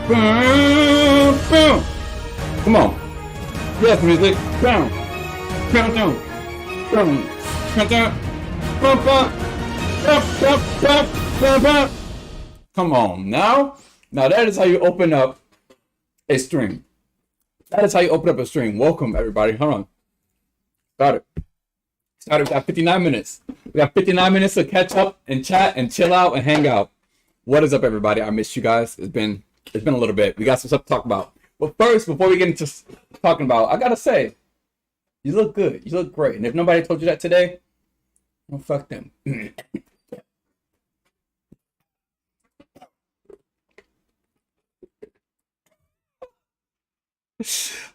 Come on. Yes, music. Boom. Boom, boom. Boom. Boom, boom. Come on now. Now that is how you open up a stream. That is how you open up a stream. Welcome everybody. Hold on. Started. We got 59 minutes. We got 59 minutes to catch up and chat and chill out and hang out. What is up, everybody? I missed you guys. It's been a little bit. We got some stuff to talk about. But first, before we get into talking about, I gotta say, you look good. You look great. And if nobody told you that today, well, fuck them.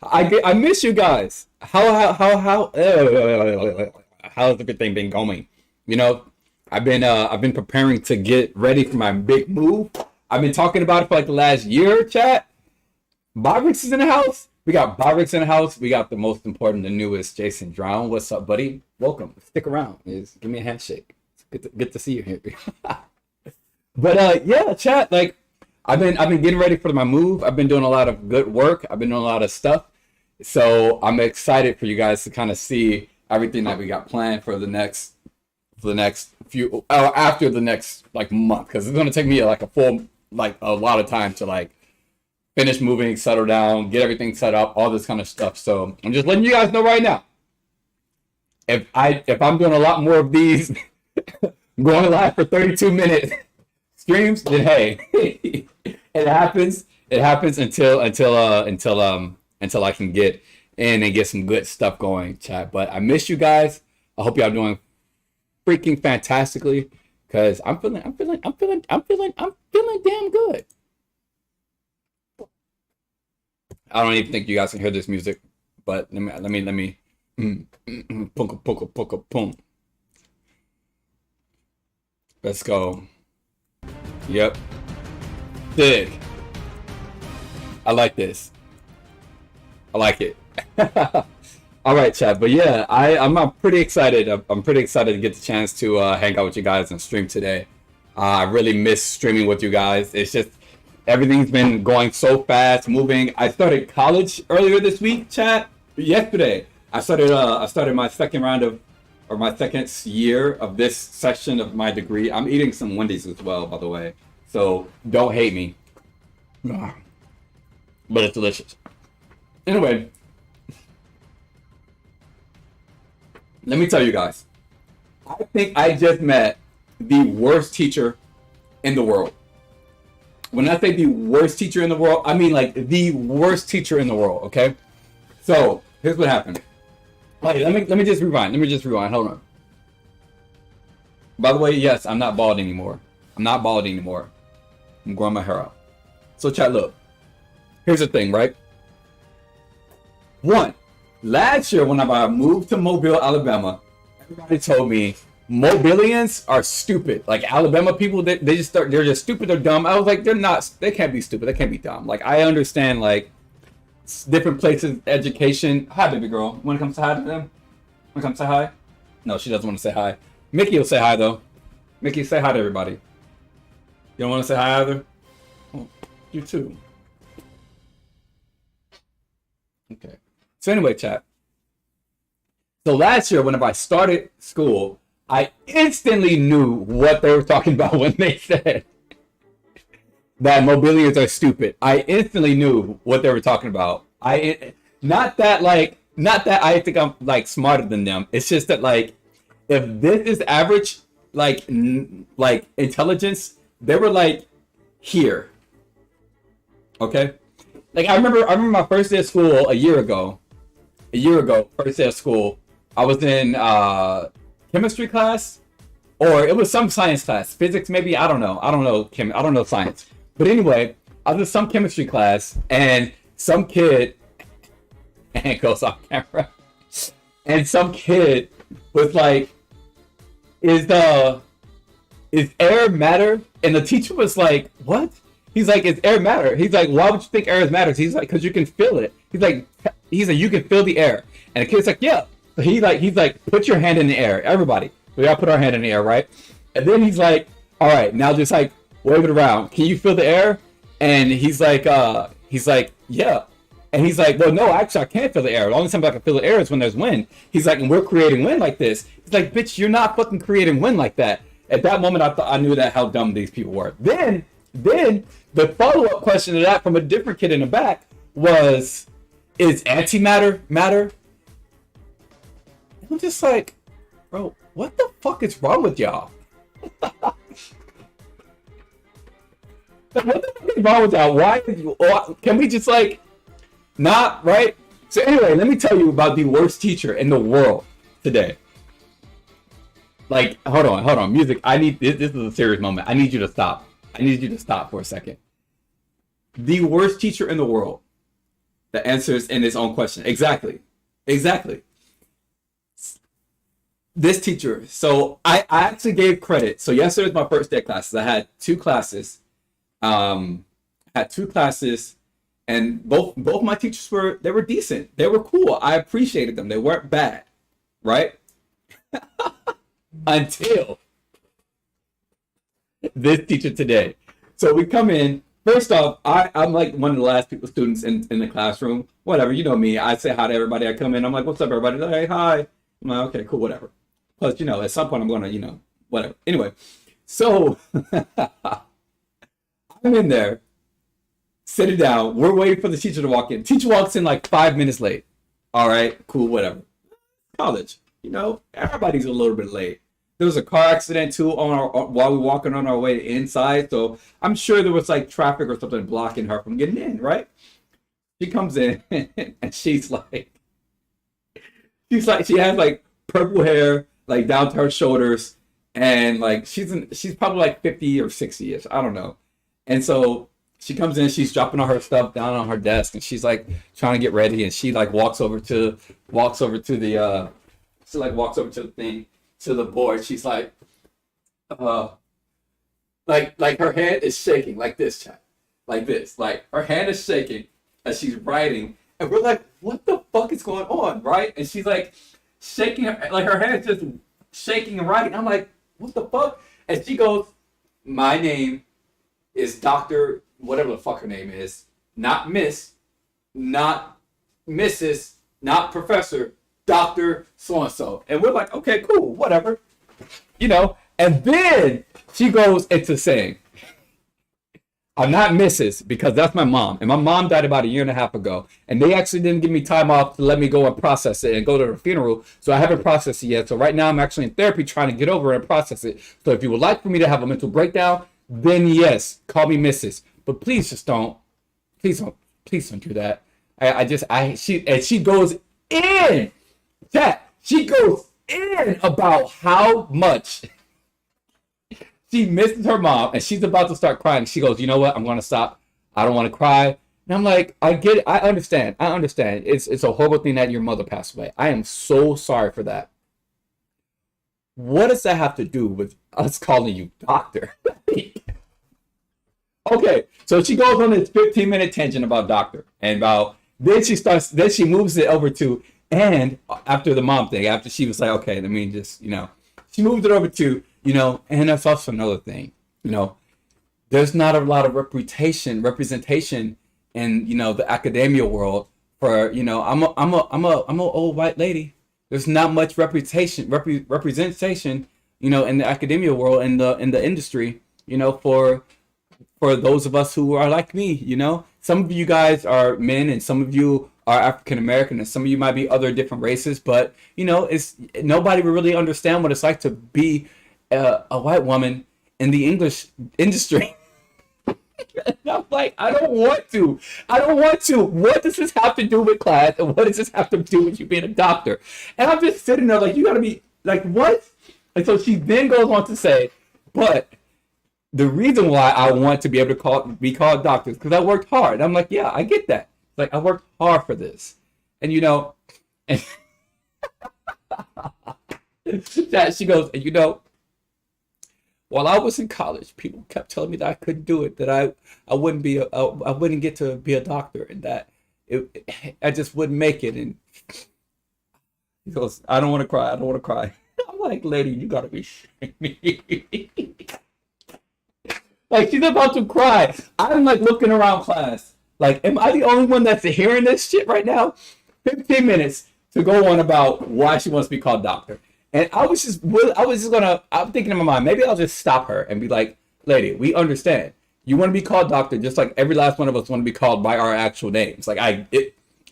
I miss you guys. How's everything been going? You know, I've been preparing to get ready for my big move. I've been talking about it for like the last year, chat. Bobrix is in the house. We got Bobrix in the house. We got the most important, the newest, Jason Drown. What's up, buddy? Welcome. Stick around. Just give me a handshake. It's good to see you here. But yeah, chat. Like I've been getting ready for my move. I've been doing a lot of good work. I've been doing a lot of stuff. So I'm excited for you guys to kind of see everything that we got planned for the next few after the next like month, because it's gonna take me like a lot of time to like finish moving, settle down, get everything set up, all this kind of stuff. So I'm just letting you guys know right now. If I'm doing a lot more of these going live for 32-minute streams, then hey, it happens until I can get in and get some good stuff going, chat. But I miss you guys. I hope y'all doing freaking fantastically, because I'm feeling damn good. I don't even think you guys can hear this music, but let me boom. Let's go. Yep. Dig. I like this. I like it. All right, chat. But yeah, I'm pretty excited. I'm pretty excited to get the chance to hang out with you guys and stream today. I really miss streaming with you guys. It's just everything's been going so fast, moving. I started college earlier this week, chat. Yesterday, I started my second year of this section of my degree. I'm eating some Wendy's as well, by the way. So don't hate me. But it's delicious. Anyway, let me tell you guys. I think I just met the worst teacher in the world. When I say the worst teacher in the world, I mean like the worst teacher in the world, okay? So, here's what happened. Wait, let me just rewind. Hold on. By the way, yes, I'm not bald anymore. I'm growing my hair out. So, chat, look. Here's the thing, right? One, last year when I moved to Mobile, Alabama, everybody told me Mobilians are stupid. Like Alabama people, they're just stupid or dumb. I was like, they can't be stupid, they can't be dumb. Like I understand like different places, education. Hi, baby girl. Wanna come say hi to them? Wanna come say hi? No, she doesn't want to say hi. Mickey will say hi though. Mickey, say hi to everybody. You don't want to say hi either? Well, you too. Okay. So anyway, chat. So last year, whenever I started school, I instantly knew what they were talking about when they said that Mobilians are stupid. I instantly knew what they were talking about. Not that I think I'm like smarter than them. It's just that like, if this is average, like intelligence, they were like here. Okay. Like I remember my first day of school a year ago, first day of school, I was in chemistry class, or it was some science class, physics maybe, I don't know science. But anyway, I was in some chemistry class, and some kid, and it goes off camera, and some kid was like, is air matter? And the teacher was like, what? He's like, is air matter? He's like, why would you think air matters? He's like, because you can feel it. He's like, you can feel the air. And the kid's like, yeah. So he's like, put your hand in the air. Everybody, we all put our hand in the air, right? And then he's like, all right, now just like wave it around. Can you feel the air? And he's like, yeah. And he's like, well, no, actually, I can't feel the air. The only time I can feel the air is when there's wind. He's like, and we're creating wind like this. He's like, bitch, you're not fucking creating wind like that. At that moment, I knew that how dumb these people were. Then the follow-up question to that from a different kid in the back was, is antimatter matter? And I'm just like, bro, what the fuck is wrong with y'all? Like, what the fuck is wrong with y'all? Why can we just like not right? So anyway, let me tell you about the worst teacher in the world today. Like, hold on, music. This is a serious moment. I need you to stop. I need you to stop for a second. The worst teacher in the world that answers in his own question. Exactly. This teacher. So I actually gave credit. So yesterday was my first day of classes. I had two classes. And both my teachers were decent. They were cool. I appreciated them. They weren't bad, right? Until this teacher today. So we come in. First off, I'm like one of the last students in the classroom. Whatever, you know me. I say hi to everybody. I come in. I'm like, what's up, everybody? They're like, hey, hi. I'm like, okay, cool, whatever. Plus, at some point I'm going to, whatever. Anyway, so I'm in there, sitting down. We're waiting for the teacher to walk in. Teacher walks in like 5 minutes late. All right, cool, whatever. College, everybody's a little bit late. There was a car accident too while we were walking on our way inside. So I'm sure there was like traffic or something blocking her from getting in, right? She comes in and she has like purple hair, like down to her shoulders. And like, she's probably like 50 or 60ish. I don't know. And so she comes in, she's dropping all her stuff down on her desk and she's like trying to get ready. And she like walks over to the thing, to the board. She's like her hand is shaking like this, chat, like this, like her hand is shaking as she's writing, and we're like, what the fuck is going on, right? And she's like shaking like her hand's just shaking and writing. I'm like, what the fuck? And she goes, my name is Dr. whatever the fuck her name is, not Miss, not Mrs., not Professor, Dr. So-and-so. And we're like, okay, cool, whatever. And then she goes into saying, I'm not Mrs. because that's my mom. And my mom died about 1.5 years ago. And they actually didn't give me time off to let me go and process it and go to her funeral. So I haven't processed it yet. So right now I'm actually in therapy trying to get over it and process it. So if you would like for me to have a mental breakdown, then yes, call me Mrs. But please don't do that. She goes in. Chat, she goes in about how much she misses her mom, and she's about to start crying. She goes, you know what? I'm going to stop. I don't want to cry. And I'm like, I get it. I understand. It's a horrible thing that your mother passed away. I am so sorry for that. What does that have to do with us calling you doctor? Okay, so she goes on this 15-minute tangent about doctor, and then she moves it over to, and after the mom thing, after she was like, okay, let me just, she moved it over to, and that's also another thing, there's not a lot of representation in, the academia world for, I'm an old white lady. There's not much representation, in the academia world, in the industry, for those of us who are like me. Some of you guys are men and some of you are African American and some of you might be other different races, but it's nobody will really understand what it's like to be a white woman in the English industry. And I'm like, I don't want to. What does this have to do with class, and what does this have to do with you being a doctor? And I'm just sitting there like, you gotta be like, what? And so she then goes on to say, but the reason why I want to be able to be called doctor is because I worked hard. I'm like, yeah, I get that. Like, I worked hard for this. And and she goes, while I was in college, people kept telling me that I couldn't do it, that I wouldn't get to be a doctor, and that I just wouldn't make it. And he goes, I don't want to cry. I'm like, lady, you gotta be shitting me. Like she's about to cry. I'm like looking around class. Like, am I the only one that's hearing this shit right now? 15 minutes to go on about why she wants to be called doctor. And I'm thinking in my mind, maybe I'll just stop her and be like, lady, we understand. You want to be called doctor just like every last one of us want to be called by our actual names. Like,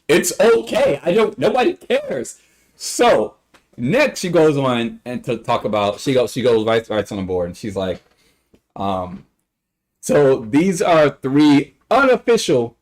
it's okay. Nobody cares. So next she goes on and to talk about, she goes writes on the board and she's like, so these are 3 unofficial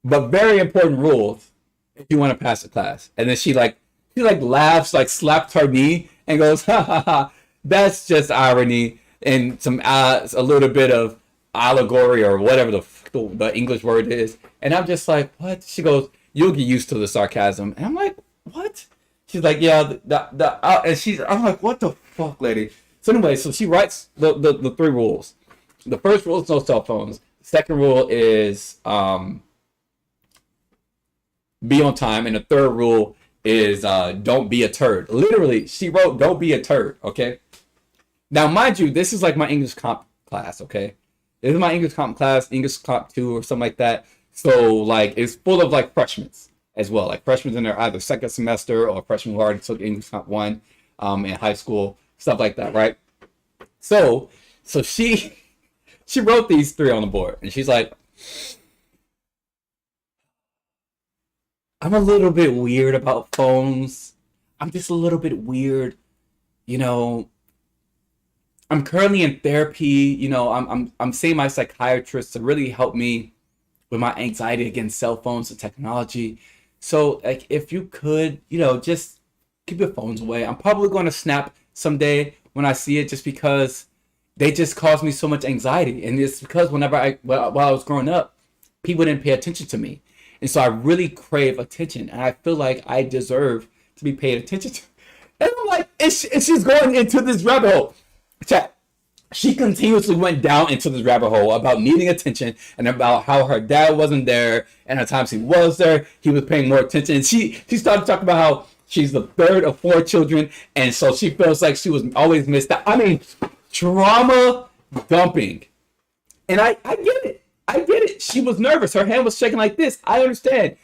but very important rules if you want to pass the class. And then she laughs, like slapped her knee and goes, ha ha ha, that's just irony and some a little bit of allegory or whatever the English word is. And I'm just like, what? She goes, you'll get used to the sarcasm. And I'm like, what? She's like, yeah, I'm like, what the fuck, lady? So anyway, so she writes the 3 rules. The first rule is no cell phones. The second rule is be on time, and the third rule is don't be a turd. Literally, she wrote, don't be a turd, okay? Now, mind you, this is like my English comp class, okay? This is my English comp class, English comp 2 or something like that. So, like, it's full of, like, freshmen as well. Like, freshmen in their either second semester or freshmen who already took English comp 1 in high school, stuff like that, right? So she wrote these 3 on the board, and she's like, I'm a little bit weird about phones. I'm just a little bit weird. You know, I'm currently in therapy. You know, I'm seeing my psychiatrist to really help me with my anxiety against cell phones and technology. So, like, if you could, you know, just keep your phones away. I'm probably going to snap someday when I see it, just because they just cause me so much anxiety. And it's because while I was growing up, people didn't pay attention to me. And so I really crave attention, and I feel like I deserve to be paid attention to. And I'm like, she's going into this rabbit hole. Chat. She continuously went down into this rabbit hole about needing attention and about how her dad wasn't there, and at times he was there, he was paying more attention. And she started talking about how she's the 3rd of 4 children, and so she feels like she was always missed out. I mean, trauma dumping. And I get it. I get it. She was nervous. Her hand was shaking like this. I understand.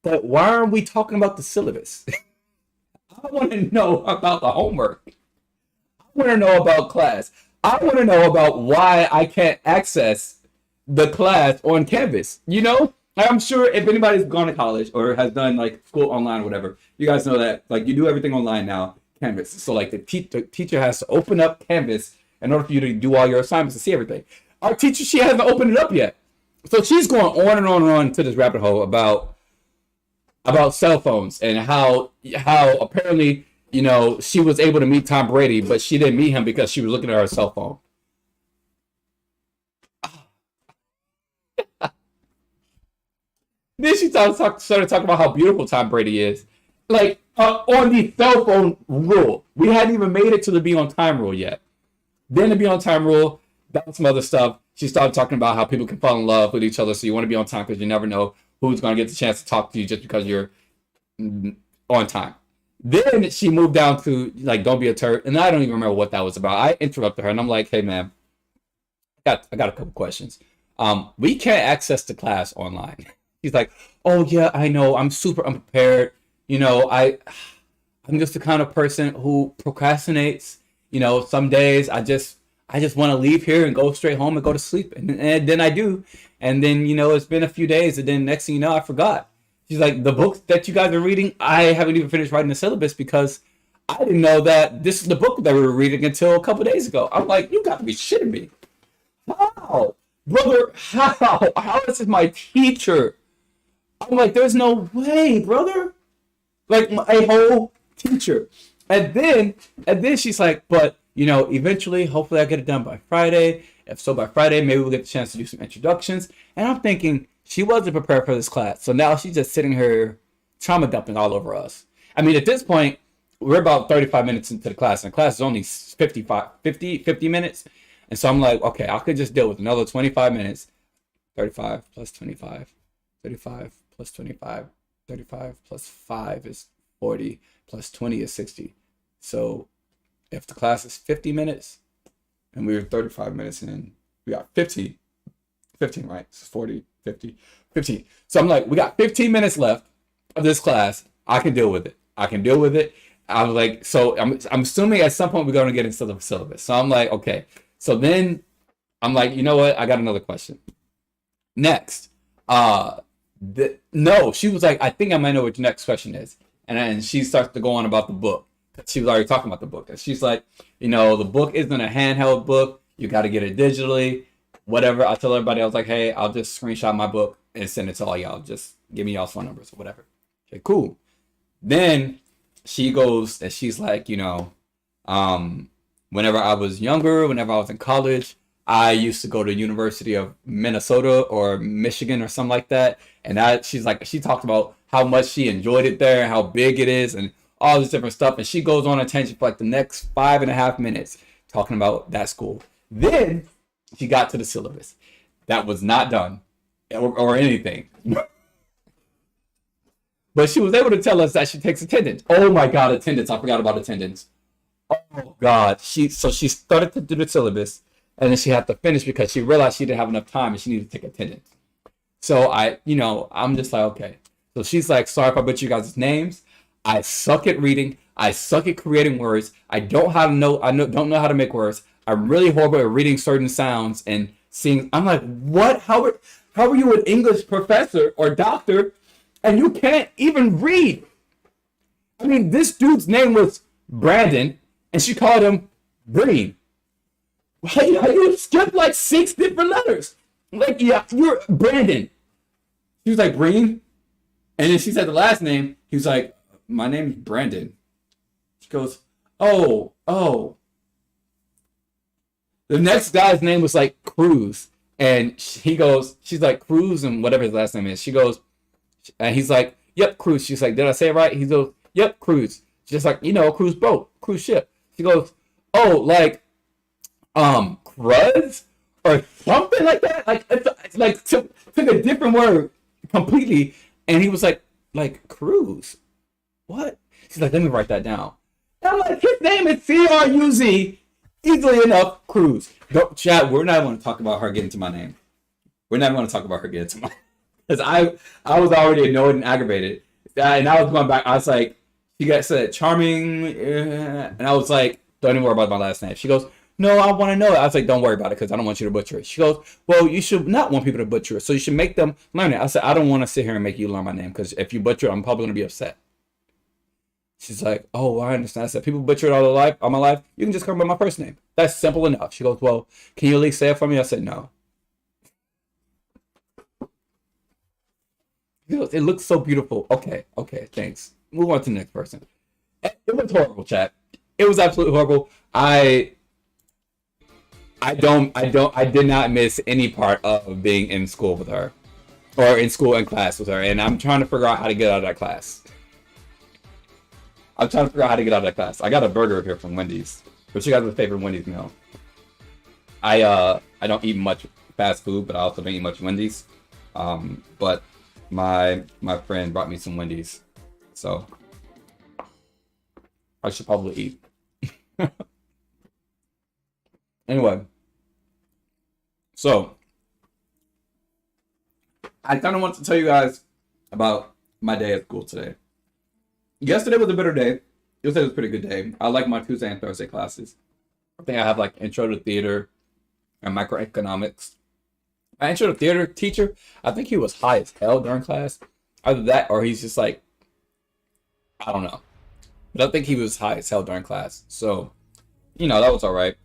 But why aren't we talking about the syllabus? I want to know about the homework. I want to know about class. I want to know about why I can't access the class on Canvas. You know, I'm sure if anybody's gone to college or has done like school online or whatever, you guys know that like you do everything online now, Canvas. So like the teacher has to open up Canvas in order for you to do all your assignments and see everything. Our teacher, she hasn't opened it up yet. So she's going on and on and on to this rabbit hole about cell phones and how apparently, you know, she was able to meet Tom Brady, but she didn't meet him because she was looking at her cell phone. Then she started talking about how beautiful Tom Brady is. Like, on the cell phone rule. We hadn't even made it to the be on time rule yet. Then the be on time rule, that was some other stuff. She started talking about how people can fall in love with each other, so you want to be on time because you never know who's going to get the chance to talk to you just because you're on time. Then she moved down to, like, don't be a turd, and I don't even remember what that was about. I interrupted her, and I'm like, hey, man, I got a couple questions. We can't access the class online. She's like, oh, yeah, I know. I'm super unprepared. You know, I'm just the kind of person who procrastinates. You know, some days I just want to leave here and go straight home and go to sleep. And then I do. And then, you know, it's been a few days. And then next thing you know, I forgot. She's like, the books that you guys are reading, I haven't even finished writing the syllabus because I didn't know that this is the book that we were reading until a couple days ago. I'm like, you got to be shitting me. How? Brother, how? How is this my teacher? I'm like, there's no way, brother. Like, a whole teacher. And then she's like, but, you know, eventually, hopefully I get it done by Friday. If so, by Friday, maybe we'll get the chance to do some introductions. And I'm thinking, she wasn't prepared for this class. So now she's just sitting here trauma dumping all over us. I mean, at this point, we're about 35 minutes into the class, and the class is only 50 minutes. And so I'm like, okay, I could just deal with another 25 minutes. 35 plus 25, 35 plus 25, 35 plus 5 is 40, plus 20 is 60. So if the class is 50 minutes and we were 35 minutes in, We got 15, right? 40, 50, 15. So I'm like, we got 15 minutes left of this class. I can deal with it. I can deal with it. I was like, so I'm assuming at some point we're going to get into the syllabus. So I'm like, okay. So then I'm like, you know what? I got another question. Next. No, she was like, I think I might know what your next question is. And then she starts to go on about the book. She was already talking about the book. And she's like, the book isn't a handheld book. You got to get it digitally. Whatever. I tell everybody, I was like, hey, I'll just screenshot my book and send it to all y'all. Just give me y'all's phone numbers or whatever. Okay, cool. Then she goes and she's like, whenever I was younger, whenever I was in college, I used to go to University of Minnesota or Michigan or something like that. And she talked about how much she enjoyed it there and how big it is and all this different stuff. And she goes on a tangent for like the next 5.5 minutes talking about that school. Then she got to the syllabus. That was not done or anything. But she was able to tell us that she takes attendance. Oh my God, attendance. I forgot about attendance. Oh God. She started to do the syllabus and then she had to finish because she realized she didn't have enough time and she needed to take attendance. So I'm just like, okay. So she's like, sorry if I butcher you guys' names. I suck at reading. I suck at creating words. I don't know how to make words. I'm really horrible at reading certain sounds and seeing. I'm like, what? How are you an English professor or doctor and you can't even read? I mean, this dude's name was Brandon and she called him Breen. You skipped like 6 different letters. Like, yeah, you're Brandon. He was like, Breen? And then she said the last name. He was like, my name's Brandon. She goes, oh. The next guy's name was like Cruz. And she's like, Cruz and whatever his last name is. She goes, and he's like, yep, Cruz. She's like, did I say it right? He goes, yep, Cruz. She's like, cruise boat, cruise ship. She goes, oh, like, cruz? Or something like that? Like, it's like took a different word completely. And he was like Cruz. What? She's like, let me write that down. And I'm like, his name is C-R-U-Z. Easily enough, Cruz. Don't chat. We're not going to talk about her getting to my name. We're not going to talk about her getting to my name. Because I was already annoyed and aggravated. And I was going back. I was like, she said charming. And I was like, don't even worry about my last name. She goes, no, I want to know it. I was like, don't worry about it because I don't want you to butcher it. She goes, well, you should not want people to butcher it. So you should make them learn it. I said, I don't want to sit here and make you learn my name because if you butcher it, I'm probably going to be upset. She's like, oh, I understand. I said, people butcher it all my life. You can just come by my first name. That's simple enough. She goes, well, can you at least say it for me? I said, no. She goes, it looks so beautiful. Okay, thanks. Move on to the next person. It was horrible, chat. It was absolutely horrible. I did not miss any part of being in school with her. Or in school and class with her. And I'm trying to figure out how to get out of that class. I got a burger here from Wendy's. What's your guys' favorite Wendy's meal? I don't eat much fast food, but I also don't eat much Wendy's. But my friend brought me some Wendy's. So I should probably eat. Anyway. So I kind of want to tell you guys about my day at school today. Yesterday was a better day. Yesterday was a pretty good day. I like my Tuesday and Thursday classes. I think I have like intro to theater and microeconomics. My intro to theater teacher, I think he was high as hell during class. Either that or he's just like, I don't know. But I think he was high as hell during class. So, that was all right.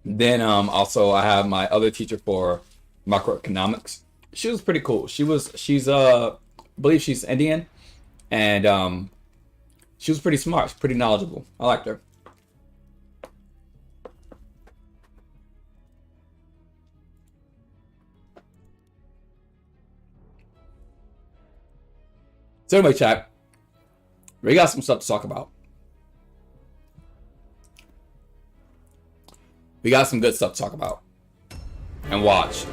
Then also I have my other teacher for microeconomics. She was pretty cool. She's I believe she's Indian. And she was pretty smart, pretty knowledgeable. I liked her. So anyway, chat, we got some stuff to talk about. We got some good stuff to talk about. And watch.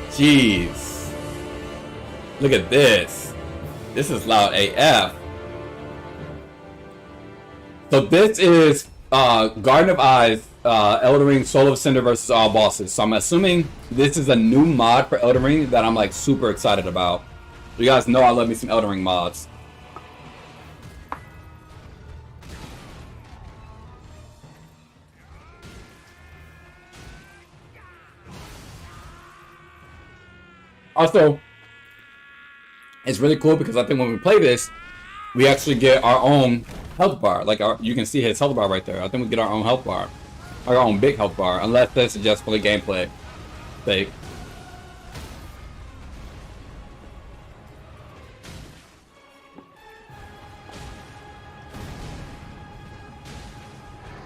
Jeez. Look at this. This is loud AF. So this is Garden of Eyes, Elden Ring, Soul of Cinder versus all bosses. So I'm assuming this is a new mod for Elden Ring that I'm like super excited about. You guys know I love me some Elden Ring mods. Also, it's really cool because I think when we play this, we actually get our own health bar. Like you can see his health bar right there. I think we get our own health bar, our own big health bar, unless this is just for the gameplay sake.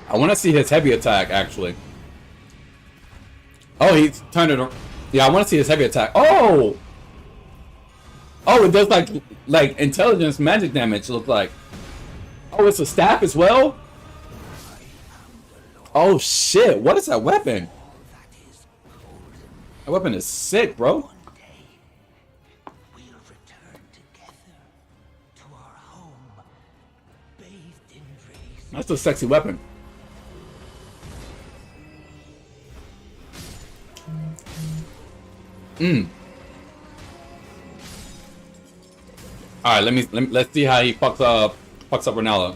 I want to see his heavy attack actually. Oh, he's turned it. Yeah, I want to see his heavy attack. Oh, oh, it does like intelligence magic damage. Look like. Oh, it's a staff as well? Oh shit, what is that weapon? That weapon is sick, bro. That's a sexy weapon. Alright, let's see how he fucks up Ronaldo.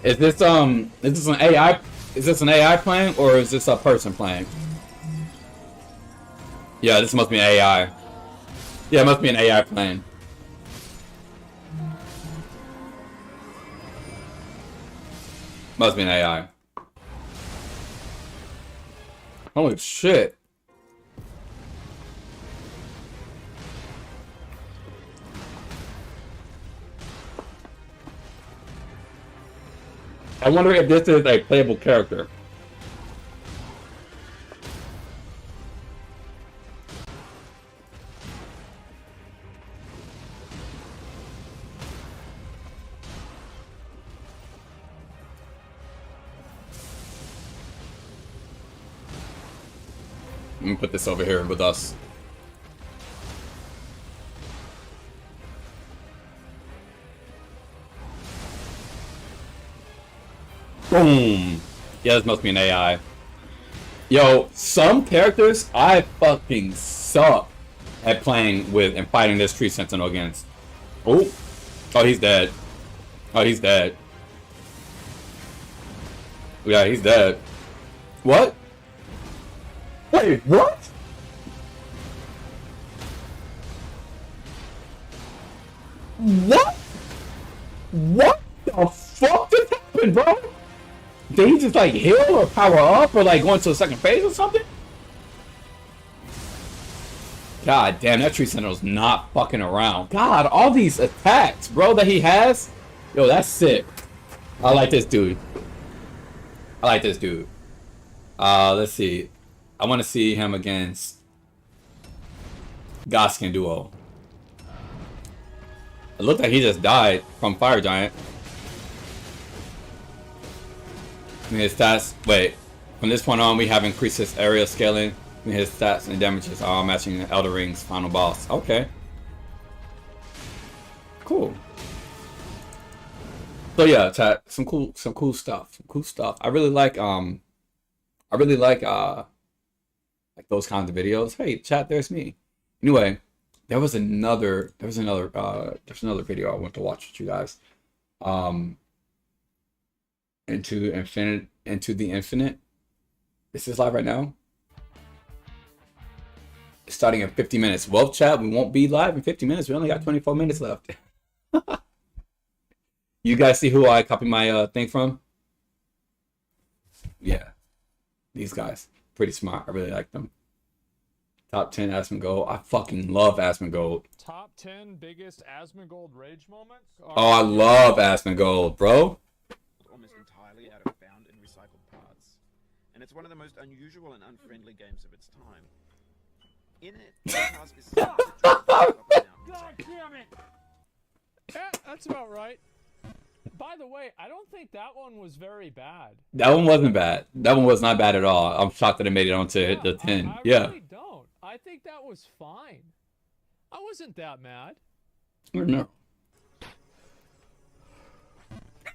Is this an AI? Is this an AI playing or is this a person playing? Yeah, this must be an AI. Yeah, it must be an AI playing. Must be an AI. Holy shit. I wonder if this is a playable character. Let me put this over here with us. Boom. Yeah, this must be an AI. Yo, some characters I fucking suck at playing with and fighting this tree sentinel against. Oh. Oh, he's dead. Oh, he's dead. Yeah, he's dead. What? Wait, what? What? What the fuck just happened, bro? Did he just like heal or power up or like go into the second phase or something? God damn, that tree sentinel's not fucking around. God, all these attacks, bro, that he has. Yo, that's sick. I like this dude. I like this dude. Let's see. I want to see him against Goskin Duo. It looked like he just died from Fire Giant. His stats. Wait. From this point on, we have increased his area scaling. His stats and damages are all matching the Elden Ring's final boss. Okay. Cool. So yeah, chat. Some cool stuff. Some cool stuff. I really like those kinds of videos. Hey, chat, there's me. Anyway, there's another video I want to watch with you guys. Into the infinite. This is live right now. It's starting in 50 minutes. Well, chat, we won't be live in 50 minutes. We only got 24 minutes left. You guys see who I copied my thing from? Yeah, these guys. Pretty smart. I really like them. Top 10 Asmongold. I fucking love Asmongold. Top 10 biggest Asmongold rage moments? Oh, I love Asmongold, bro. Almost entirely out of bound and recycled parts. and it's one of the most unusual and unfriendly games of its time. In it, the task is simple to jump up and down. God damn it! Yeah, that's about right. By the way, I don't think that one was very bad. That one wasn't bad. That one was not bad at all. I'm shocked that it made it onto the 10. I Yeah. really don't. I think that was fine. I wasn't that mad. No.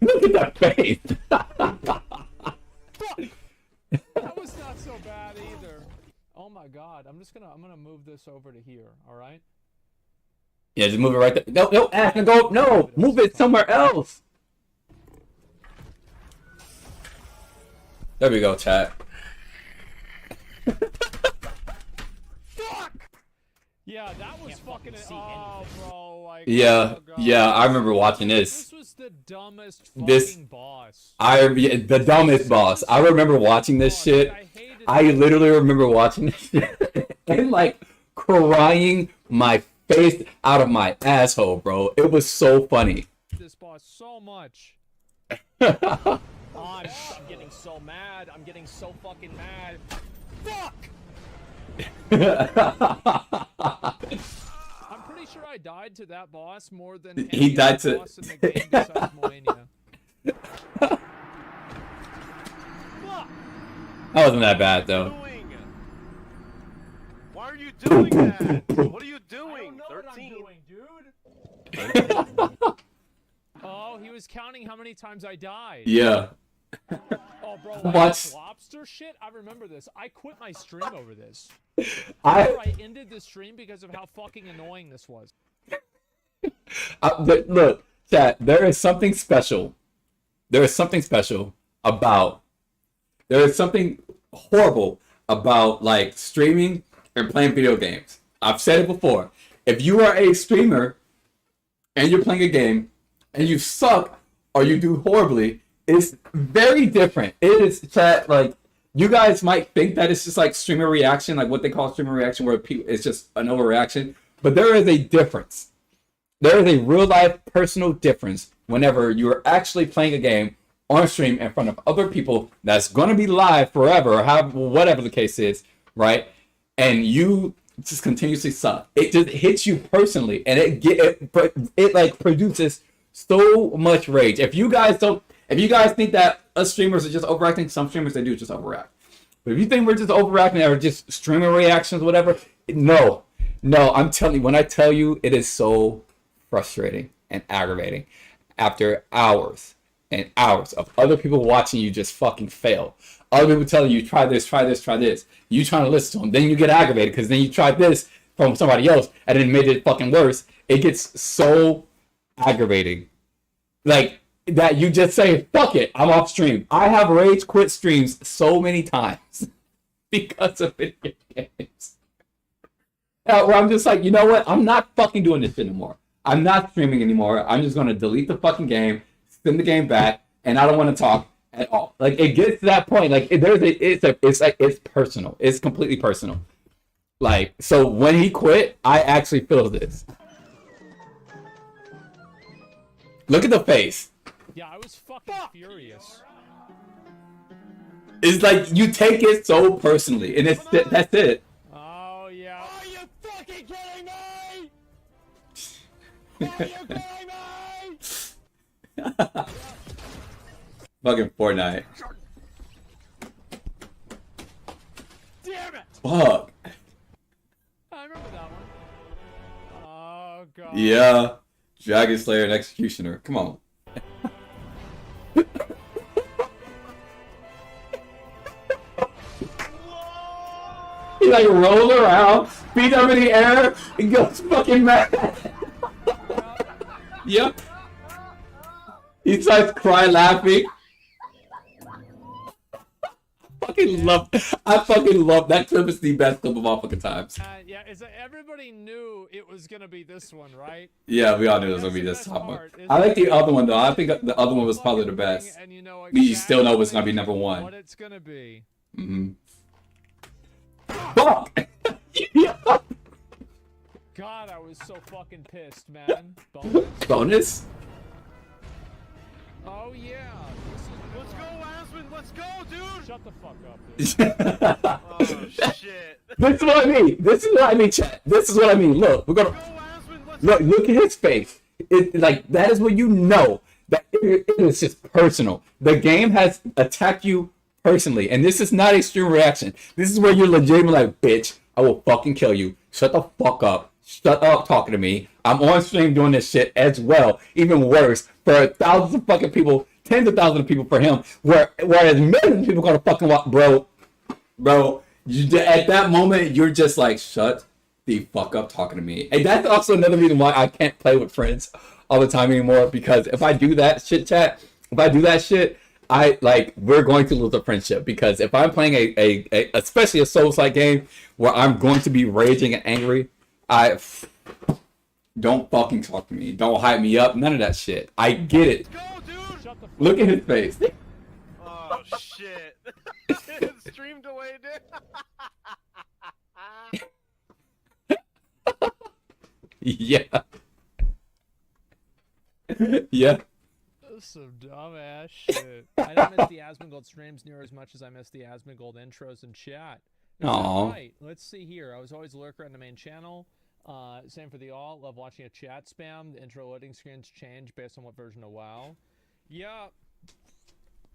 Look at that face. That was not so bad either. Oh my god. I'm gonna move this over to here, alright? Yeah, just move it right there. No, Ashton, go. No, move it somewhere else. There we go, chat. Fuck! Yeah, that was fucking. Oh, bro. Like, Yeah, oh, God. yeah, I remember watching this. This was the dumbest fucking boss. The dumbest boss. I remember watching this shit. I literally remember watching this shit and like crying my face out of my asshole, bro. It was so funny. This boss so much. Oh, I'm getting so mad. I'm getting so fucking mad. Fuck! I'm pretty sure I died to that boss more than He any died other to- boss in the game besides Millennia. Fuck! That wasn't that bad though. Why are you doing that? What are you I doing? don't know what I'm 13. doing, dude. Oh, he was counting how many times I died. Yeah. Oh, bro, What? like this lobster shit. I remember this. I quit my stream over this. I ended the stream because of how fucking annoying this was. But look, chat, there is something special. There is something special about. There is something horrible about like streaming and playing video games. I've said it before. If you are a streamer and you're playing a game and you suck or you do horribly, it's very different. It is, chat, like, you guys might think that it's just like streamer reaction, like what they call streamer reaction, where it's just an overreaction. But there is a difference. There is a real life personal difference whenever you're actually playing a game on stream in front of other people that's going to be live forever, or whatever the case is, right? And you just continuously suck. It just hits you personally, and it like produces so much rage. If you guys think that us streamers are just overacting, some streamers, they do just overact. But if you think we're just overacting or just streamer reactions, whatever, no, I'm telling you, when I tell you, it is so frustrating and aggravating after hours and hours of other people watching you just fucking fail. Other people telling you, try this. You trying to listen to them. Then you get aggravated because then you tried this from somebody else and it made it fucking worse. It gets so aggravating. Like, that you just say, fuck it, I'm off stream. I have rage quit streams so many times because of video games. Where I'm just like, you know what? I'm not fucking doing this anymore. I'm not streaming anymore. I'm just going to delete the fucking game, send the game back, and I don't want to talk at all. Like, it gets to that point. Like, it's personal. It's completely personal. Like, so when he quit, I actually feel this. Look at the face. Yeah, I was fucking furious. It's like you take it so personally, and that's it. Oh, yeah. Are you fucking kidding me? Are you kidding me? Fucking Fortnite. Damn it! Fuck. I remember that one. Oh, God. Yeah. Dragon Slayer and Executioner. Come on. He like rolls around, feet up in the air, and goes fucking mad. Yep. He starts crying, laughing. I fucking love that clip. Is the best clip of all fucking times. Yeah, everybody knew it was gonna be this one, right? Yeah, we all knew it was gonna be this top one. I like the other one though. I think the other one was probably the best. And you know You still know it's exactly gonna be number one. what it's gonna be. Mm-hmm. Fuck! Yeah. God, I was so fucking pissed, man. Bonus? Bonus? Oh yeah. Let's go, Aspen. Let's go, dude. Shut the fuck up, dude. Oh shit. This is what I mean. This is what I mean, chat. This is what I mean. Look, we're gonna Go, Aspen. Let's look at his face. Like that is what you know that it is just personal. The game has attacked you personally, and this is not a stream reaction. This is where you're legitimately like, bitch, I will fucking kill you. Shut the fuck up. Shut up talking to me. I'm on stream doing this shit as well. Even worse for thousands of fucking people, tens of thousands of people for him. Whereas millions of people gonna fucking walk, bro. At that moment, you're just like, shut the fuck up talking to me. And that's also another reason why I can't play with friends all the time anymore. Because if I do that shit, chat, we're going to lose a friendship. Because if I'm playing especially a Souls-like game where I'm going to be raging and angry, don't fucking talk to me. Don't hype me up. None of that shit. I get it. go, dude. Shut the fuck Look at his face. Oh shit. Stream delay, dude. Yeah. Yeah. That's some dumbass shit. I don't miss the Asmongold streams near as much as I miss the Asmongold intros and chat. Aw. Right. Let's see here. I was always a lurker on the main channel. Same for the all. Love watching a chat spam. The intro loading screens change based on what version of WoW. Yeah.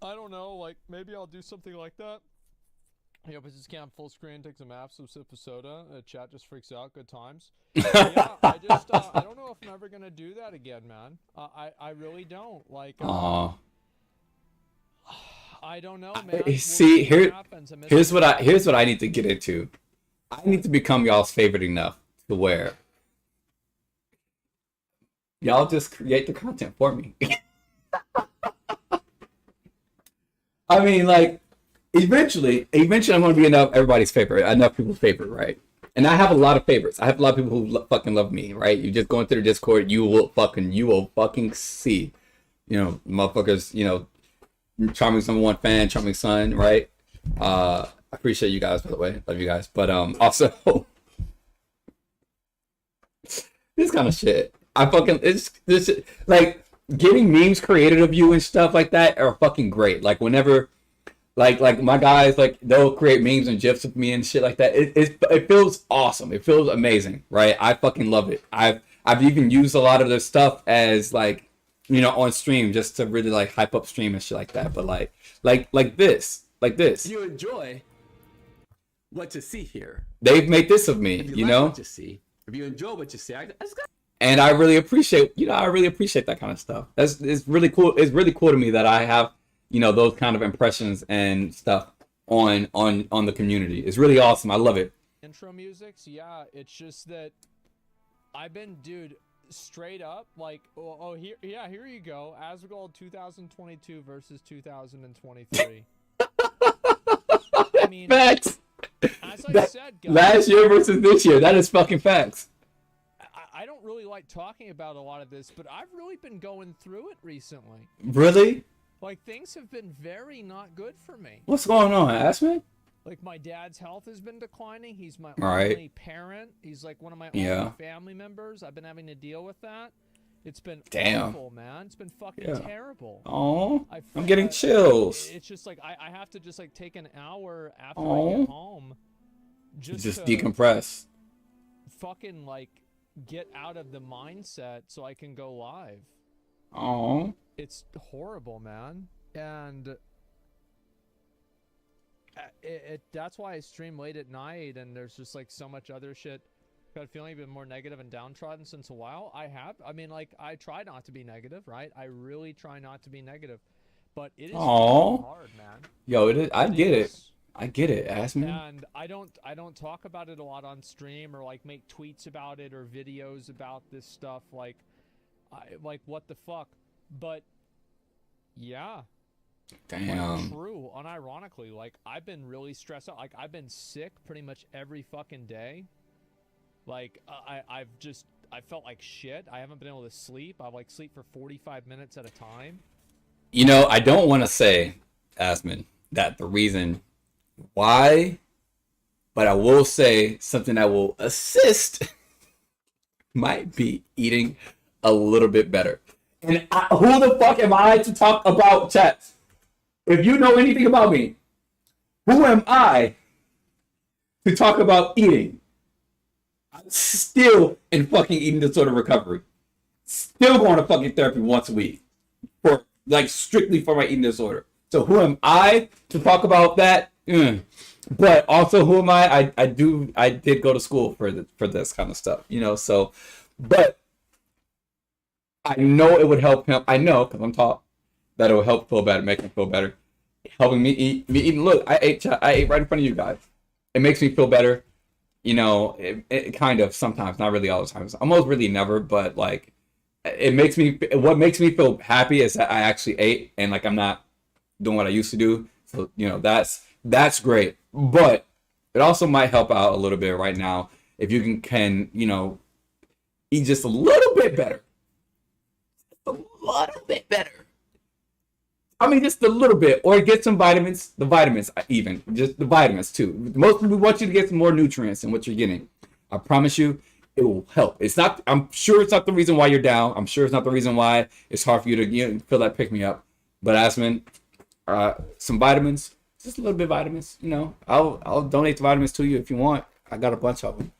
I don't know. Like, maybe I'll do something like that. Yeah, but just can't full screen, take some apps, some sip of soda. Chat just freaks out. Good times. Yeah, I don't know if I'm ever gonna do that again, man. I really don't. Like, I don't know, man. See, What happens. here's what I need to get into. I need to become y'all's favorite enough to where y'all just create the content for me. I mean, like, eventually I'm going to be everybody's favorite, enough people's favorite, right? And I have a lot of favorites. I have a lot of people who fucking love me, right? You just going through the Discord, you will fucking see, motherfuckers, Charming's #1 fan, Charming Son, right? I appreciate you guys, by the way. Love you guys. But also this kind of shit. It's this like getting memes created of you and stuff like that are fucking great. Like whenever like my guys, like they'll create memes and gifs of me and shit like that. It feels awesome. It feels amazing, right? I fucking love it. I've even used a lot of their stuff as like, on stream just to really like hype up stream and shit like that. But like this. You enjoy what you see here. They've made this of me, What you see. If you enjoy what you see, and I really appreciate, that kind of stuff. It's really cool. It's really cool to me that I have, those kind of impressions and stuff on the community. It's really awesome. I love it. Intro musics, yeah. It's just that I've been, dude, straight up like, here you go. Asmongold 2022 versus 2023. I mean, Facts. as I said, guys, Last year versus this year. That is fucking facts. I don't really like talking about a lot of this, but I've really been going through it recently. Really? Like, things have been very not good for me. What's going on? Ask me. Like, my dad's health has been declining. He's my Right. only parent. He's like one of my only family members. I've been having to deal with that. It's been awful, man. It's been fucking terrible. Oh, I'm getting chills. It's just like I have to just like take an hour after I get home Just decompress. fucking like get out of the mindset so I can go live. Oh, It's horrible, man. And that's why I stream late at night, and there's just like so much other shit. Got a feeling I've been more negative and downtrodden since a while. I mean, like, I try not to be negative, right? I really try not to be negative, but it is hard, man. Yo, it is. I get it. Ask me. And I don't talk about it a lot on stream or like make tweets about it or videos about this stuff. Like what the fuck? But yeah. Damn. True. Unironically, like I've been really stressed out. Like I've been sick pretty much every fucking day. Like I felt like shit. I haven't been able to sleep. I like sleep for 45 minutes at a time. I don't want to say, Asmon, that the reason why, but I will say something that will assist might be eating a little bit better. And who the fuck am I to talk about chat? If you know anything about me, who am I to talk about eating? I'm still in fucking eating disorder recovery. Still going to fucking therapy once a week for like strictly for my eating disorder. So who am I to talk about that? But also who am I? I did go to school for this kind of stuff, you know. So, but I know it would help him. I know because I'm taught that it will help feel better, make him feel better. Helping me eat, eating. Look, I ate right in front of you guys. It makes me feel better. You know, it kind of sometimes, not really all the time. Almost really never, but like, it makes me. What makes me feel happy is that I actually ate and like I'm not doing what I used to do. So you know, that's great. But it also might help out a little bit right now if you can you know eat just a little bit better. A little bit better. I mean, just a little bit, or get some vitamins. The vitamins, even just the vitamins too. Most people want you to get some more nutrients than what you're getting. I promise you, it will help. It's not. I'm sure it's not the reason why you're down. I'm sure it's not the reason why it's hard for you to feel that pick me up. But Asman, some vitamins, just a little bit of vitamins. You know, I'll donate the vitamins to you if you want. I got a bunch of them.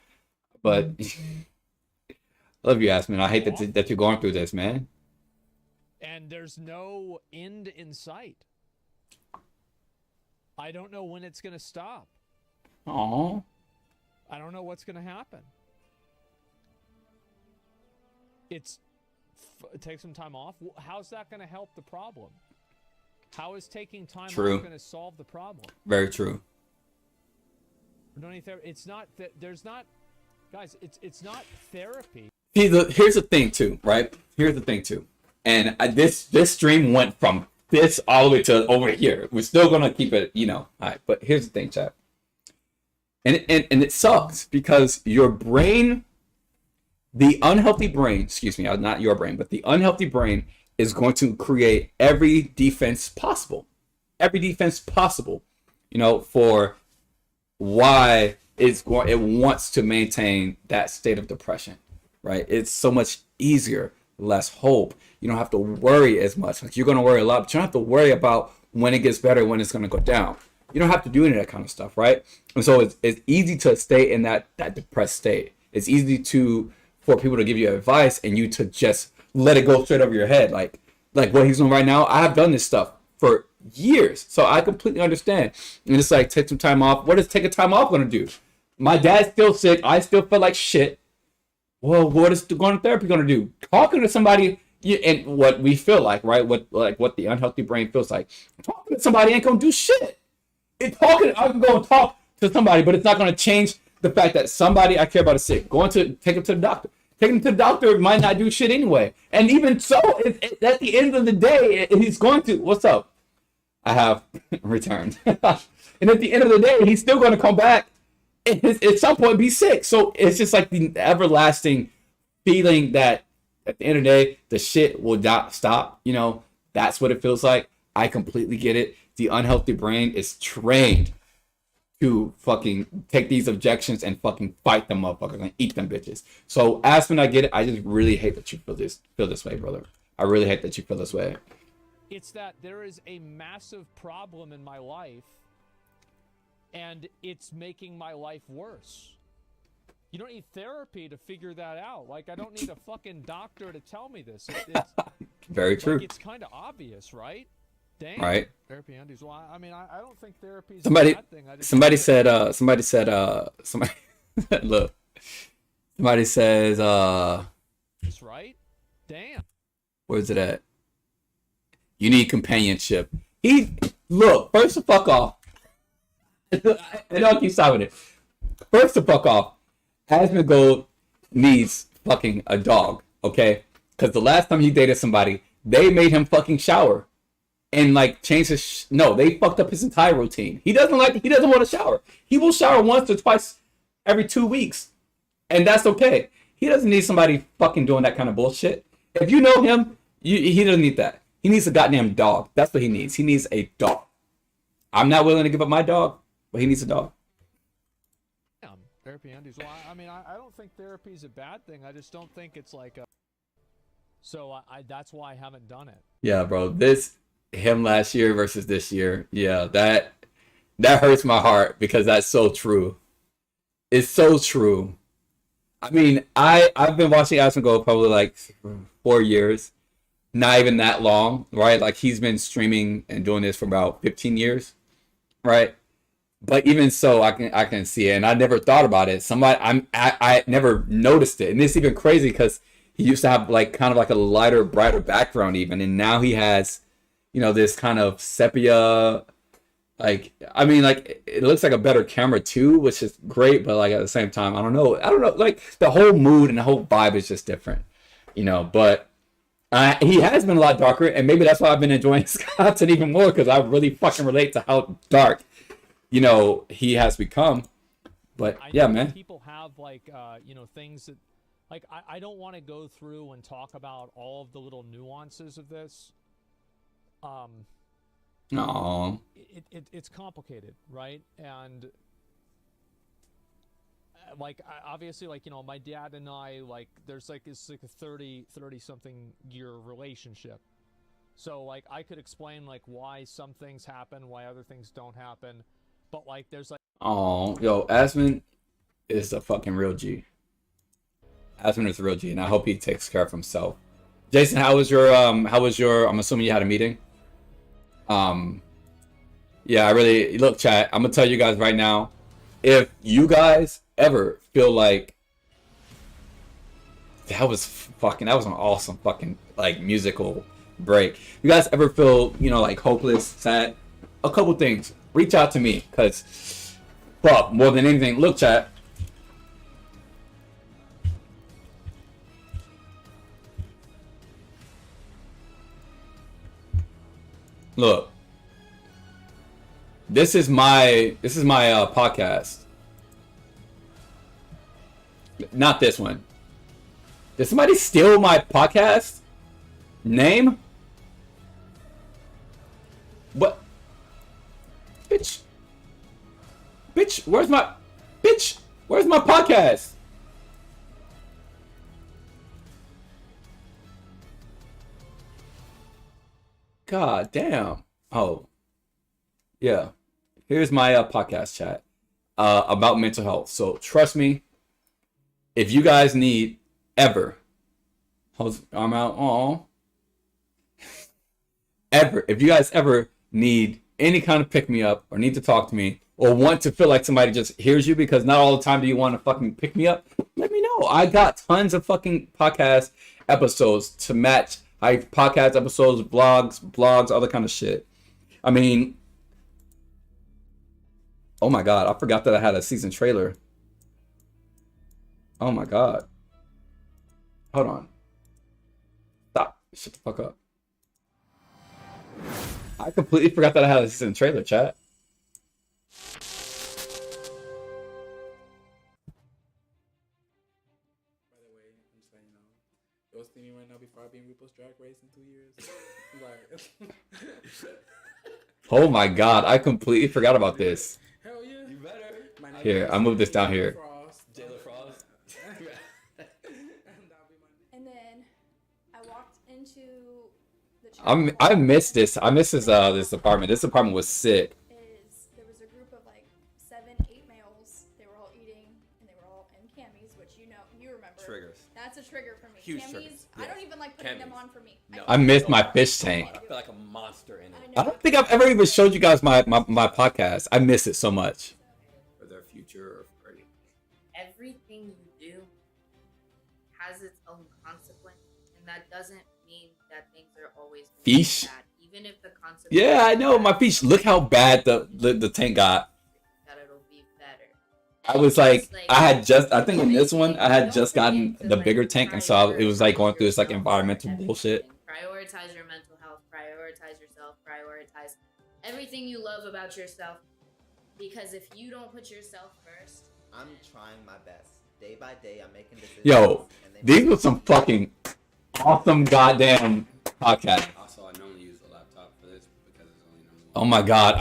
But I love you, Asman. I hate that you're going through this, man. And there's no end in sight. I don't know when it's going to stop. Aww. I don't know what's going to happen. Take some time off. How's that going to help the problem? How is taking time off going to solve the problem? Very true. It's not that there's not, guys. It's not therapy. Here's the thing too, right? Here's the thing too. And this stream went from this all the way to over here. We're still gonna keep it, you know. All right, but here's the thing, chat. And it sucks because your brain, the unhealthy brain, excuse me, not your brain, but the unhealthy brain is going to create every defense possible, you know, for why it wants to maintain that state of depression, right? It's so much easier, less hope. You don't have to worry as much. Like, you're going to worry a lot, but you don't have to worry about when it gets better, when it's going to go down. You don't have to do any of that kind of stuff, right? And so it's easy to stay in that depressed state. It's easy for people to give you advice and you to just let it go straight over your head. Like what he's doing right now, I have done this stuff for years, so I completely understand. And it's like, take some time off. What is taking time off going to do? My dad's still sick. I still feel like shit. Well, what is going to therapy going to do? Talking to somebody, and what we feel like, right? What the unhealthy brain feels like. Talking to somebody ain't going to do shit. I can go and talk to somebody, but it's not going to change the fact that somebody I care about is sick. Take him to the doctor. Taking him to the doctor might not do shit anyway. And even so, at the end of the day, he's going to. What's up? I have returned. And at the end of the day, he's still going to come back and at some point be sick. So it's just like the everlasting feeling that at the end of the day, the shit will not stop. You know, that's what it feels like. I completely get it. The unhealthy brain is trained to fucking take these objections and fucking fight them motherfuckers and eat them bitches. So Aspen, I get it. I just really hate that you feel this way, brother. I really hate that you feel this way. It's that there is a massive problem in my life and it's making my life worse. You don't need therapy to figure that out. Like, I don't need a fucking doctor to tell me this. It's very true. Like, it's kind of obvious, right? Damn. Right. Therapy Andy's. Well, I mean, I don't think therapy is somebody, a bad thing. Somebody said, look, somebody says, that's right. Damn. Where's it at? You need companionship. Look, first to fuck off. And I'll keep stopping it. First to fuck off. Asmund Gold needs fucking a dog, okay? Because the last time he dated somebody, they made him fucking shower. And like change his they fucked up his entire routine. He doesn't want to shower. He will shower once or twice every 2 weeks. And that's okay. He doesn't need somebody fucking doing that kind of bullshit. If you know him, he doesn't need that. He needs a goddamn dog. That's what he needs. He needs a dog. I'm not willing to give up my dog, but he needs a dog. Therapy Andy's. Well, I mean, I don't think therapy is a bad thing. I just don't think it's like So that's why I haven't done it. Yeah, bro. Him last year versus this year. Yeah, that hurts my heart because that's so true. It's so true. I mean, I've been watching Aspen go probably like 4 years. Not even that long, right? Like he's been streaming and doing this for about 15 years, right? But even so, I can see it, and I never thought about it. I never noticed it, and it's even crazy because he used to have like kind of like a lighter, brighter background even, and now he has, this kind of sepia. Like, I mean, like it looks like a better camera too, which is great, but like at the same time, I don't know. Like the whole mood and the whole vibe is just different, But he has been a lot darker, and maybe that's why I've been enjoying his content even more because I really fucking relate to how dark, he has become. But yeah, man. People have like, things that, like, I don't want to go through and talk about all of the little nuances of this. No. It's complicated, right? And like obviously, like my dad and I, like it's like a 30 something year relationship. So like I could explain like why some things happen, why other things don't happen, but like there's like Asman is a fucking real G. Asman is a real G, and I hope he takes care of himself. Jason, how was your I'm assuming you had a meeting? Yeah, I really look, chat. I'm gonna tell you guys right now, if you guys ever feel like that was an awesome fucking like musical break. You guys ever feel like hopeless, sad? A couple things. Reach out to me, cause fuck more than anything. Look, chat. Look. This is my podcast. Not this one. Did somebody steal my podcast name? What? Bitch, where's my podcast? God damn. Oh. Yeah. Here's my podcast chat about mental health. So trust me, if you guys need ever, I'm out. Oh, ever. If you guys ever need any kind of pick me up or need to talk to me or want to feel like somebody just hears you, because not all the time do you want to fucking pick me up, let me know. I got tons of fucking podcast episodes to match. Podcast episodes, blogs, other kind of shit. I mean, oh my god, I forgot that I had a season trailer. Oh my god. Hold on. Stop. Shut the fuck up. I completely forgot that I had a season trailer, chat. By the way, I'm just letting you know. Ghosting me right now before I be in RuPaul's Drag Race in 2 years. Like, Oh my god, I completely forgot about this. hell yeah. You better. My name Here, is I'll move this down here. Frost. Jayla Frost. That'll be my name. And then I walked into the I missed this. I missed this apartment. This apartment was sick. There was a group of like 7, 8 males. They were all eating and they were all in camis, which you remember. Triggers. That's a trigger for me. Huge camis, trigger. I don't even like putting them Camis. on for me. No. I missed my fish tank. I feel like a monster in it. I don't think I've ever even showed you guys my podcast. I miss it so much. For their future or for Everything you do has its own consequence, and that doesn't mean that things are always gonna be Fish. bad. Even if the consequence. Yeah, I know my fish. Look how bad the tank got. That it'll be better. I was like, I think in this one, I had just gotten the bigger tank, and so it was like going through this like environmental bullshit. Prioritize your mental health. Prioritize yourself. Prioritize everything you love about yourself. Because if you don't put yourself first, I'm trying my best. Day by day, I'm making decisions. Yo, and they these were some fucking awesome goddamn podcasts. Also, I normally use a laptop for this because it's only number one. Oh my god,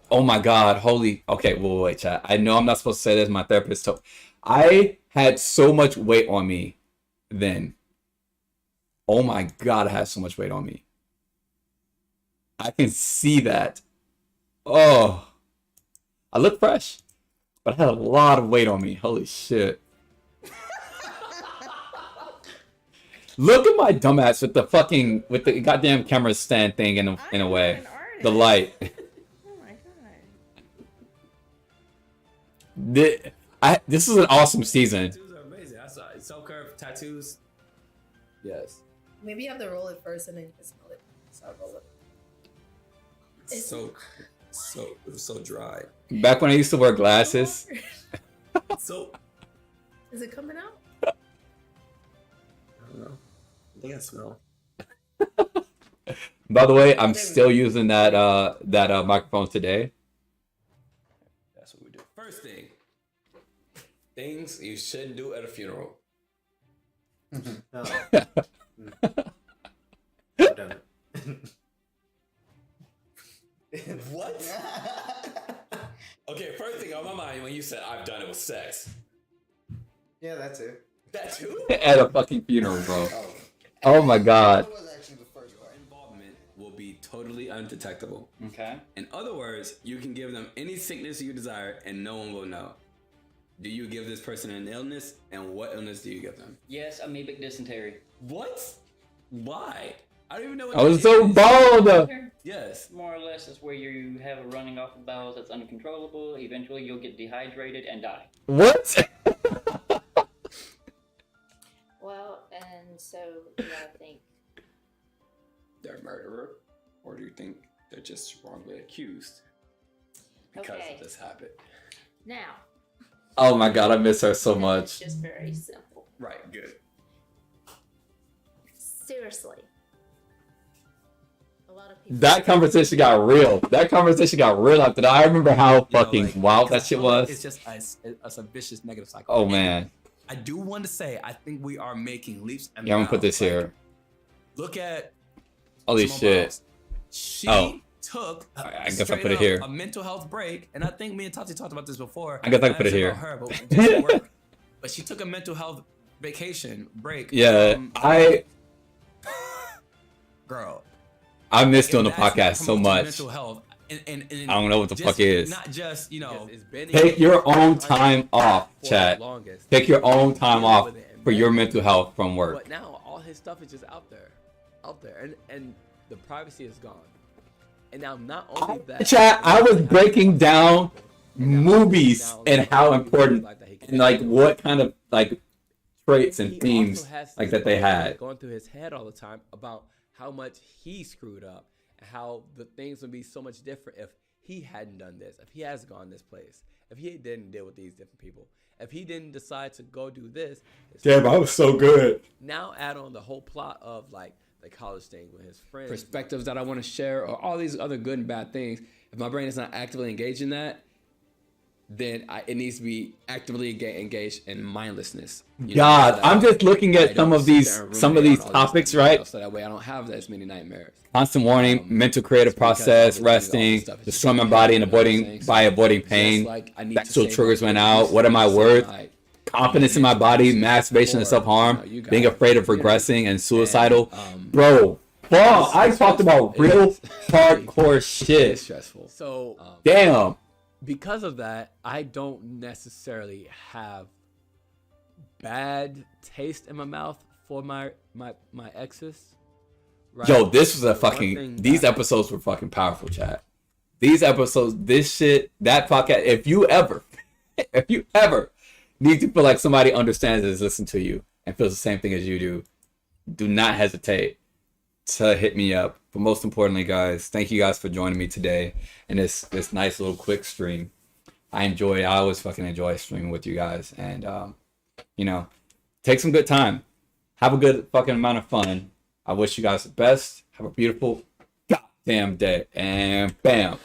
oh my god, holy, okay, wait, chat. I know I'm not supposed to say this, my therapist told. I had so much weight on me then. Oh my God, I had so much weight on me. I can see that. Oh, I look fresh, but I had a lot of weight on me. Holy shit. Look at my dumbass with the goddamn camera stand thing in a way. The light. Oh my god. This is an awesome season. Tattoos are amazing. I saw self-curve tattoos. Yes. Maybe you have to roll it first and then you can smell it. So I'll roll it. It's so it was so dry. Back when I used to wear glasses. So Is it coming out? I don't know. I think I smell. By the way, I'm still using that microphone today. That's what we do. First thing. Things you shouldn't do at a funeral. No. I've done it. What? Okay, first thing on my mind when you said I've done it was sex. Yeah, that's it. That too? At a fucking funeral, bro. Oh my God. That was actually the first Your part. involvement will be totally undetectable. Okay. In other words, you can give them any sickness you desire and no one will know. Do you give this person an illness, and what illness do you give them? Yes, amoebic dysentery. What? Why? I don't even know what I was that so is. bold. Yes. More or less, is where you have a running off of bowels that's uncontrollable. Eventually, you'll get dehydrated and die. What? Well, and so yeah, I think They're a murderer, or do you think they're just wrongly accused because Okay. of this habit? now Oh my God, I miss her so it's much. just very simple. Right. Good. Seriously. A lot of people That conversation got real. That conversation got real after that. I remember how fucking like, wild because that shit I feel like was. It's just a vicious negative cycle. Oh And man. I do want to say I think we are making leaps and Yeah, I'm gonna put bounds. this Like, here. Look at Holy Simone shit. Biles. She Oh. took I guess I'll straight put it up here. a mental health break, and I think me and Tati talked about this before. I guess I can put it Not here. about her, but just at work. But she took a mental health vacation break. Yeah, from- girl. I miss If doing the that's not podcast so promoting much. Mental health, and I don't know what the just- fuck it is. Not just Take your own time off, chat. Take your own time off for your mental health from work. But now all his stuff is just out there, and the privacy is gone. And now not only that, Chat, I was breaking down movies and how important and like what kind of like traits and he themes also has like this that they thought had. going through his head all the time about how much he screwed up and how the things would be so much different if he hadn't done this, if he has gone this place, if he didn't deal with these different people, if he didn't decide to go do this. Damn, I was so good. Now add on the whole plot of like the college thing with his friends, perspectives that I want to share, or all these other good and bad things. If my brain is not actively engaged in that, then it needs to be actively engaged in mindlessness. You know, God, so I'm that just looking I at don't sit there and some of ruminate these on all topics, things, right? So that way I don't have as many nightmares. Constant warning, mental creative process, resting, destroying my body and avoiding pain, like I need sexual to save triggers my went kids, out, what am I save worth, my- confidence in my body, masturbation and self-harm, being afraid of regressing and suicidal. Bro, I talked about real hardcore It's shit. stressful. So Damn. because of that, I don't necessarily have bad taste in my mouth for my exes. Right? Yo, this was a One fucking, thing these that- episodes were fucking powerful, chat. These episodes, this shit, that podcast, if you ever need to feel like somebody understands and listen to you and feels the same thing as you do not hesitate to hit me up. But most importantly, guys, thank you guys for joining me today in this nice little quick stream. I always fucking enjoy streaming with you guys. And, take some good time. Have a good fucking amount of fun. I wish you guys the best. Have a beautiful goddamn day. And bam.